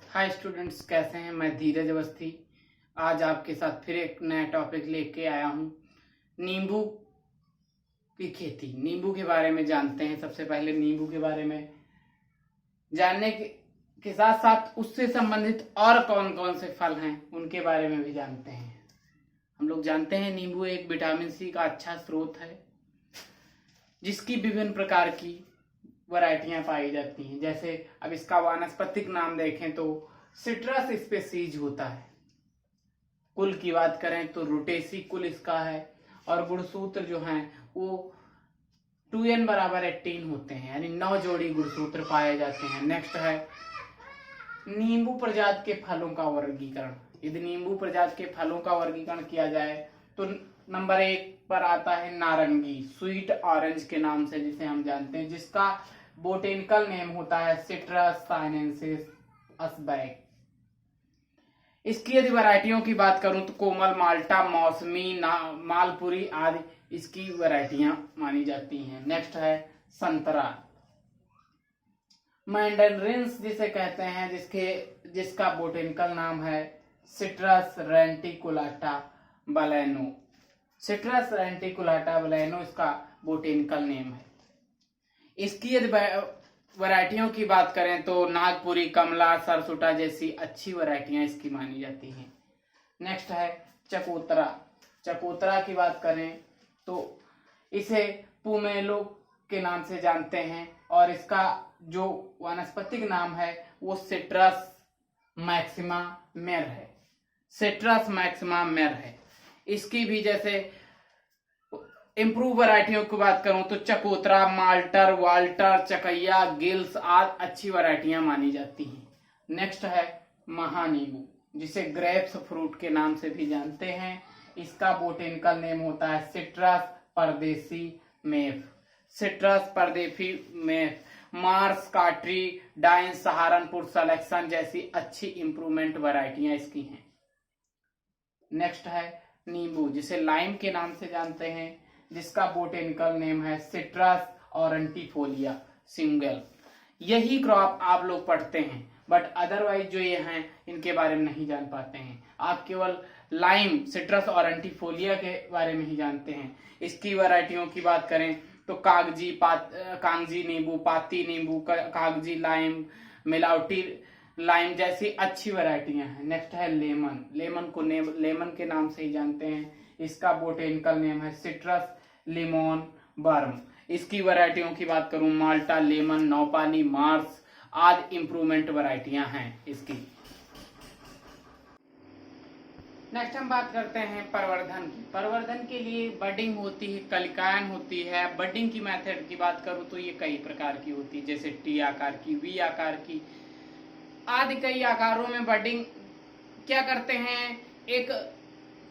Hi students, कैसे हैं। मैं धीरज अवस्थी आज आपके साथ फिर एक नया टॉपिक लेके आया हूँ। नींबू की खेती, नींबू के बारे में जानते हैं। सबसे पहले नींबू के बारे में जानने के साथ साथ उससे संबंधित और कौन कौन से फल हैं उनके बारे में भी जानते हैं। हम लोग जानते हैं नींबू एक विटामिन सी का अच्छा स्रोत है, जिसकी विभिन्न प्रकार की वैरायटियां पाई जाती हैं। जैसे अब इसका वानस्पतिक नाम देखें तो सिट्रस स्पीसीज होता है। कुल की बात करें तो रुटेसी कुल इसका है, और गुणसूत्र जो हैं वो 2n बराबर 18 होते हैं, यानी 9 जोड़ी गुणसूत्र पाए जाते हैं। नेक्स्ट है नींबू प्रजाति के फलों का वर्गीकरण। यदि नींबू प्रजाति के फलों का वर्गीकरण किया जाए तो नंबर 1 पर आता है नारंगी, स्वीट ऑरेंज के नाम से जिसे हम जानते हैं, जिसका बोटेनिकल नेम होता है सिट्रस साइनेंसिस असबैक। इसकी यदि वैरायटियों की बात करूं तो कोमल, माल्टा, मौसमी, मालपुरी आदि इसकी वैरायटियां मानी जाती हैं। नेक्स्ट है संतरा, मैंडरिन्स जिसे कहते हैं, जिसका बोटेनिकल नाम है सिट्रस रेंटिकुलाटा बलेनो। सिट्रस रेंटिकुलाटा बलेनो इसका बोटेनिकल नेम है। इसकी यदि वैरायटियों की बात करें तो नागपुरी, कमला, सरसुटा जैसी अच्छी वैरायटियां इसकी मानी जाती हैं। नेक्स्ट है चकोतरा। चकोतरा की बात करें तो इसे पुमेलो के नाम से जानते हैं, और इसका जो वानस्पतिक नाम है वो सिट्रस मैक्सिमा मेर है। सिट्रस मैक्सिमा मेर है। इसकी भी जैसे इम्प्रूव वैरायटियों की बात करूं तो चकोतरा, माल्टर, वाल्टर, चकैया, गिल्स आदि अच्छी वैरायटियां मानी जाती हैं। नेक्स्ट है महानींबू, जिसे ग्रेप्स फ्रूट के नाम से भी जानते हैं। इसका बोटेनिकल नेम होता है सिट्रस परदेसी मेफ। सिट्रस परदेसी मेफ, मार्स, काट्री, डाइन, सहारनपुर सलेक्शन जैसी अच्छी इंप्रूवमेंट वैरायटियां इसकी हैं। नेक्स्ट है नींबू, जिसे लाइम के नाम से जानते हैं, जिसका बोटेनिकल नेम है सिट्रस ऑरेंटिफोलिया सिंगल। यही क्रॉप आप लोग पढ़ते हैं, बट अदरवाइज जो ये हैं इनके बारे में नहीं जान पाते हैं। आप केवल लाइम, सिट्रस ऑरेंटिफोलिया के बारे में ही जानते हैं। इसकी वैरायटियों की बात करें तो कागजी नींबू, पाती नींबू, कागजी लाइम, मिलावटी लाइम जैसी अच्छी वैरायटियां हैं। नेक्स्ट है लेमन। लेमन को लेमन के नाम से ही जानते हैं। इसका बोटेनिकल नेम है सिट्रस लिमोन बर्म। इसकी वैरायटियों की बात करूं माल्टा, लेमन, नौपाली, मार्स आदि इंप्रूवमेंट वैरायटियां हैं इसकी। नेक्स्ट हम बात करते हैं प्रवर्धन की। प्रवर्धन के लिए बडिंग होती है, कलिकायन होती है। बडिंग की मेथड की बात करूं तो ये कई प्रकार की होती है, जैसे टी आकार की, वी आकार की आदि कई आकारों में बडिंग क्या करते हैं, एक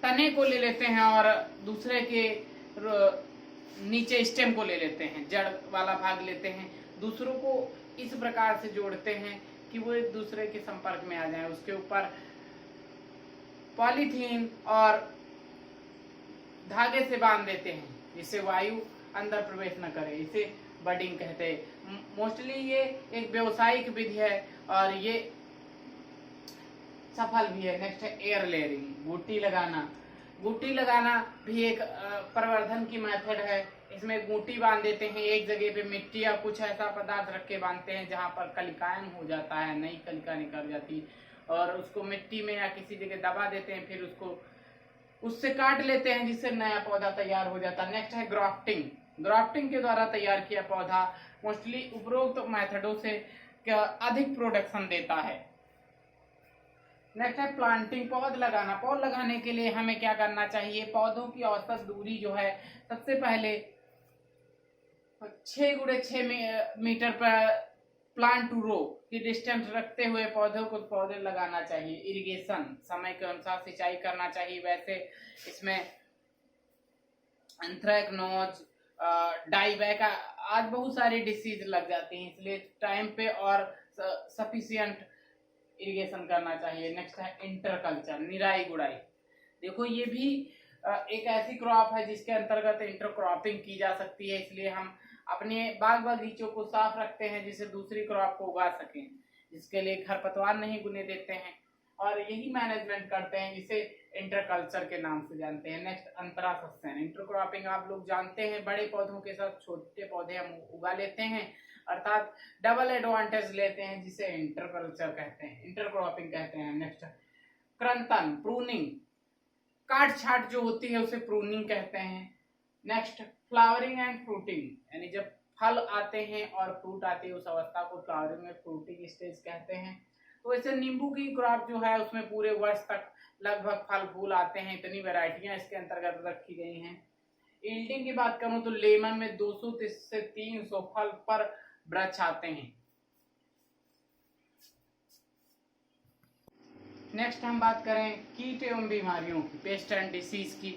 तने को ले लेते हैं और दूसरे के नीचे स्टेम को ले लेते हैं, जड़ वाला भाग लेते हैं, दूसरों को इस प्रकार से जोड़ते हैं कि वो एक दूसरे के संपर्क में आ जाएं। उसके ऊपर पॉलीथीन और धागे से बांध देते हैं जिससे वायु अंदर प्रवेश न करे। इसे बडिंग कहते हैं। मोस्टली ये एक व्यावसायिक विधि है और ये सफल भी है। नेक्स्ट है एयर लेयरिंग, बूटी लगाना। बूटी लगाना भी एक प्रवर्धन की मेथड है। इसमें बूटी बांध देते हैं, एक जगह पे मिट्टी या कुछ ऐसा पदार्थ रख के बांधते हैं जहां पर कलिकायन हो जाता है, नई कलिका निकल जाती, और उसको मिट्टी में या किसी जगह दबा देते हैं, फिर उसको उससे काट लेते हैं जिससे नया पौधा तैयार हो जाता है। नेक्स्ट है ग्राफ्टिंग। ग्राफ्टिंग के द्वारा तैयार किया पौधा मोस्टली उपरोक्त मेथडों से अधिक प्रोडक्शन देता है। नेक्स्ट है प्लांटिंग, पौध लगाना। पौध लगाने के लिए हमें क्या करना चाहिए, पौधों की औसत दूरी जो है सबसे पहले 6 × 6 मीटर पर प्लांट टू रो की डिस्टेंस रखते हुए पौधे लगाना चाहिए। इरिगेशन, समय के अनुसार सिंचाई करना चाहिए। वैसे इसमें एंथ्रेक्नोज, डाईबैक आज बहुत सारी डिसीज लग जाती हैं, इसलिए टाइम पे और सफिशिएंट इरिगेशन करना चाहिए। नेक्स्ट है इंटरकल्चर, निराई गुड़ाई। देखो ये भी एक ऐसी क्रॉप है जिसके अंतर्गत इंटरक्रॉपिंग की जा सकती है, इसलिए हम अपने बाग बगीचों को साफ रखते हैं जिससे दूसरी क्रॉप को उगा सकें। जिसके लिए खरपतवार नहीं गुने देते हैं और यही मैनेजमेंट करते हैं, जिसे इंटरकल्चर के नाम से जानते हैं। नेक्स्ट, अंतरा सस्टेन। इंटरक्रॉपिंग आप लोग जानते हैं, बड़े पौधों के साथ छोटे पौधे हम उगा लेते हैं, अर्थात डबल एडवांटेज लेते हैं, जिसे इंटरकल्चर कहते हैं, इंटरक्रॉपिंग कहते हैं। नेक्स्ट, कृंतन, प्रूनिंग, काट छाट जो होती है उसे प्रूनिंग कहते हैं। नेक्स्ट, फ्लावरिंग एंड फ्रूटिंग, यानी जब फल आते हैं और फ्रूट आती है उस अवस्था को फ्लावरिंग और फ्रूटिंग स्टेज कहते हैं। तो ऐसे नींबू की क्रॉप जो है उसमें पूरे वर्ष तक लगभग फल फूल आते हैं, इतनी वैरायटियां इसके अंतर्गत रखी गई हैं। यील्डिंग की बात करूं तो लेमन में 200 से 300 फल पर वृक्ष आते हैं। नेक्स्ट हम बात करें कीट एवं बीमारियों की, पेस्ट एंड डिसीज की,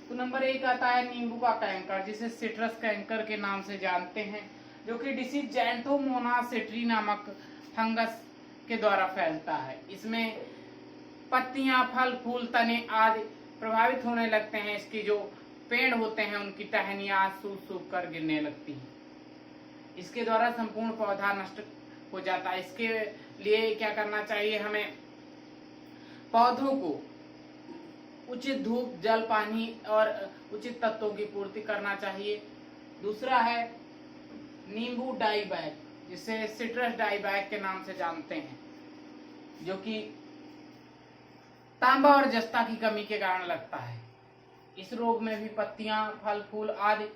तो नंबर 1 आता है नींबू का कैंकर, जिसे सिट्रस कैंकर के नाम से जानते हैं, जो कि डिसीज जैंथोमोनास सिट्री नामक फंगस के द्वारा फैलता है। इसमें पत्तियां, फल फूल, तने आदि प्रभावित होने लगते हैं। इसकी जो पेड़ होते हैं उनकी टहनियां सूख सूख कर गिरने लगती हैं। इसके द्वारा संपूर्ण पौधा नष्ट हो जाता है। इसके लिए क्या करना चाहिए, हमें पौधों को उचित धूप, जल, पानी और उचित तत्वों की पूर्ति करना चाहिए। दूसरा है नींबू डाई बैग, जिसे सिट्रस डाई बैग के नाम से जानते हैं, जो कि तांबा और जस्ता की कमी के कारण लगता है। इस रोग में भी पत्तियां, फल फूल आदि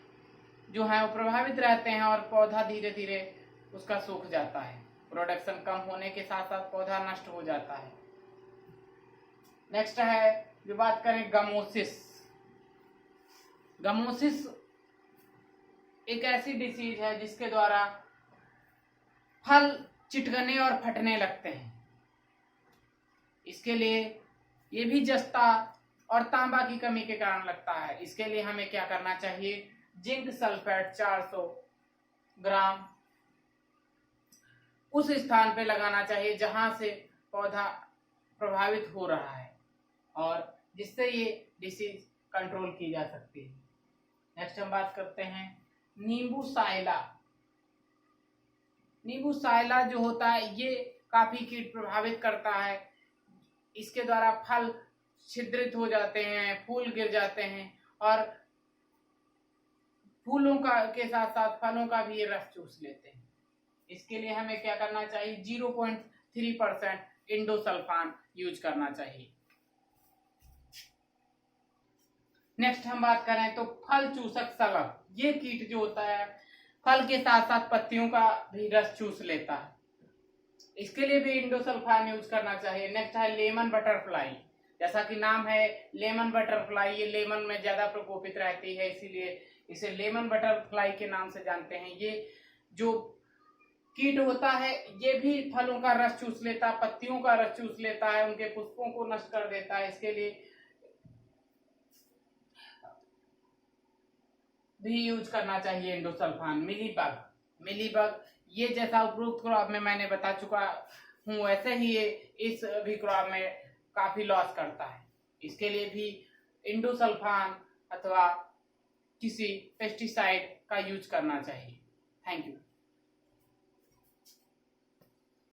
जो है वो प्रभावित रहते हैं और पौधा धीरे धीरे उसका सूख जाता है। प्रोडक्शन कम होने के साथ साथ पौधा नष्ट हो जाता है। नेक्स्ट है जो बात करें गमोसिस। गमोसिस एक ऐसी डिसीज है जिसके द्वारा फल चिटकने और फटने लगते हैं। इसके लिए ये भी जस्ता और तांबा की कमी के कारण लगता है। इसके लिए हमें क्या करना चाहिए, जिंक सल्फेट 400 ग्राम उस स्थान पे लगाना चाहिए जहां से पौधा प्रभावित हो रहा है और जिससे ये डिसीज कंट्रोल की जा सकती है। नेक्स्ट हम बात करते हैं नींबू साइला। नींबू साइला जो होता है ये काफी कीट प्रभावित करता है। इसके द्वारा फल छिद्रित हो जाते हैं, फूल गिर जाते हैं और फूलों का के साथ साथ फलों का भी ये रस चूस लेते हैं। इसके लिए हमें क्या करना चाहिए, 0.3% इंडोसल्फान यूज करना चाहिए। नेक्स्ट हम बात करें तो फल चूसक सलग। ये कीट जो होता है फल के साथ साथ पत्तियों का भी रस चूस लेता है। इसके लिए भी इंडोसल्फान यूज करना चाहिए। नेक्स्ट है लेमन बटरफ्लाई। जैसा कि नाम है लेमन बटरफ्लाई, ये लेमन में ज्यादा प्रकोपित रहती है, इसीलिए इसे लेमन बटरफ्लाई के नाम से जानते हैं। ये जो कीट होता है ये भी फलों का रस चूस लेता है, पत्तियों का रस चूस लेता है, उनके पुष्पों को नष्ट कर देता है। इसके लिए भी यूज करना चाहिए इंडोसल्फान। मिलीबग ये जैसा उपरोक्त क्रॉप में मैंने बता चुका हूं, वैसे ही ये इस भी क्रॉप में काफी लॉस करता है। इसके लिए भी इंडोसल्फान अथवा किसी पेस्टिसाइड का यूज करना चाहिए। Thank you.